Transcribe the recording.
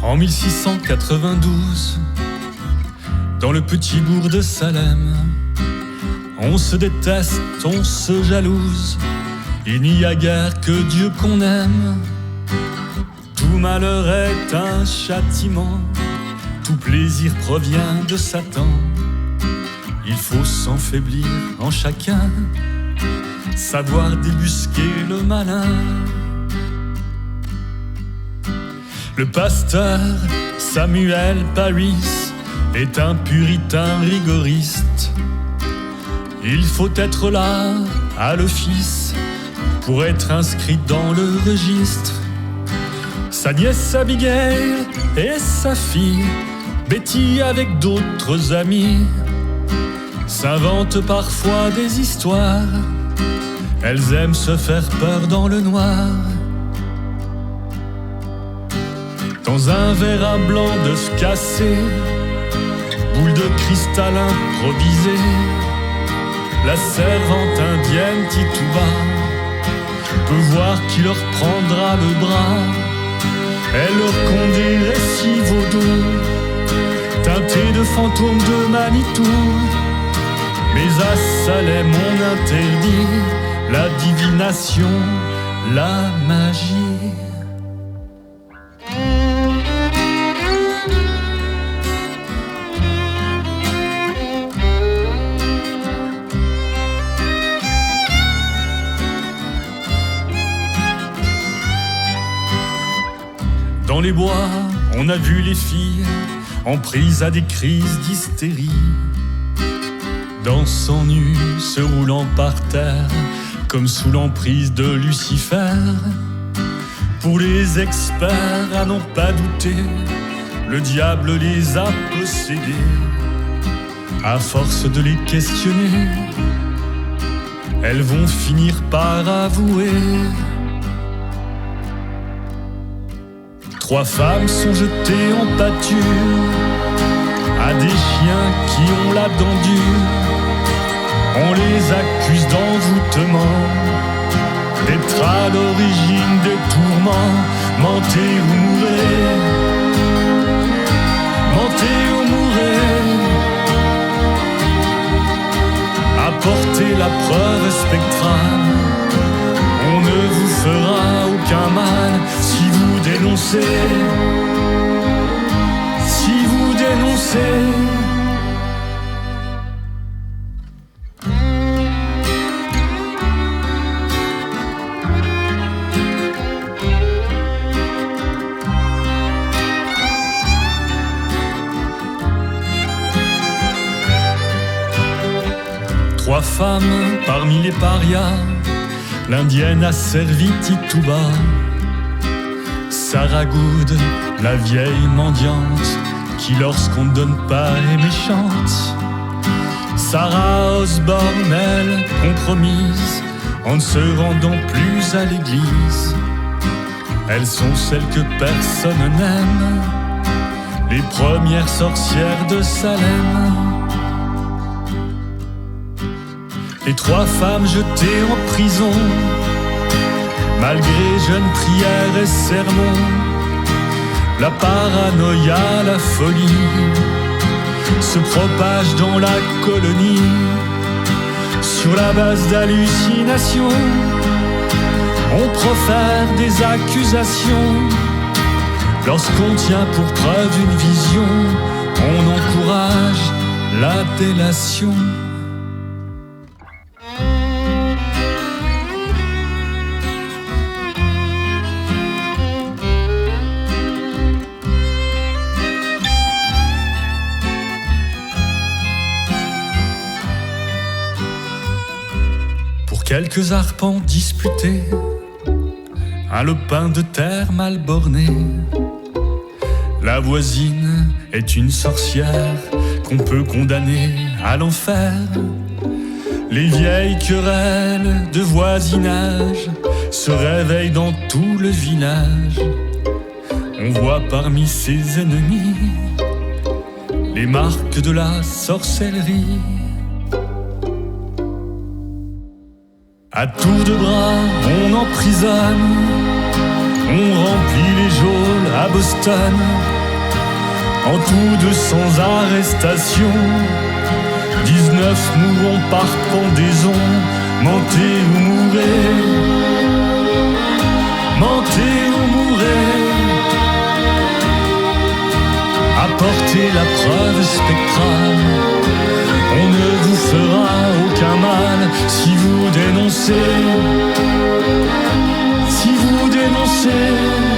En 1692, dans le petit bourg de Salem, on se déteste, on se jalouse, il n'y a guère que Dieu qu'on aime. Tout malheur est un châtiment, tout plaisir provient de Satan. Il faut s'enfaiblir en chacun, savoir débusquer le malin. Le pasteur Samuel Parris est un puritain rigoriste. Il faut être là à l'office pour être inscrit dans le registre. Sa nièce Abigail et sa fille Betty avec d'autres amis s'inventent parfois des histoires. Elles aiment se faire peur dans le noir. Dans un verre à blanc d'œuf cassé, boule de cristal improvisée, la servante indienne Tituba peut voir qui leur prendra le bras. Elle leur conte des récits vaudous, teintés de fantômes de Manitou. Mais à Salem on interdit la divination, la magie. Dans les bois, on a vu les filles en prise à des crises d'hystérie, dansant nues, se roulant par terre, comme sous l'emprise de Lucifer. Pour les experts, à n'en pas douter, le diable les a possédés. À force de les questionner, elles vont finir par avouer. 3 femmes sont jetées en pâture à des chiens qui ont la dent dure. On les accuse d'envoûtement, d'être à l'origine des tourments. Mentez ou mourrez, mentez ou mourrez. Apportez la preuve spectrale, on ne vous fera aucun mal si vous dénoncez, si vous dénoncez. 3 femmes parmi les parias, l'indienne a servi Tituba. Sarah Good, la vieille mendiante, qui lorsqu'on ne donne pas est méchante. Sarah Osborne, elle, compromise, en ne se rendant plus à l'église. Elles sont celles que personne n'aime, les premières sorcières de Salem. Les 3 femmes jetées en prison, malgré jeunes prières et sermons, la paranoïa, la folie se propage dans la colonie. Sur la base d'hallucinations, on profère des accusations. Lorsqu'on tient pour preuve une vision, on encourage la délation. Quelques arpents disputés, un lopin de terre mal borné. La voisine est une sorcière qu'on peut condamner à l'enfer. Les vieilles querelles de voisinage se réveillent dans tout le village. On voit parmi ses ennemis les marques de la sorcellerie. À tour de bras, on emprisonne, on remplit les geôles à Boston. en tout 200 arrestations. 19 mourront par pendaison, mentez ou mourrez, mentez ou mourrez. Apportez la preuve spectrale, on ne vous fera aucun mal si vous dénoncez, si vous dénoncez.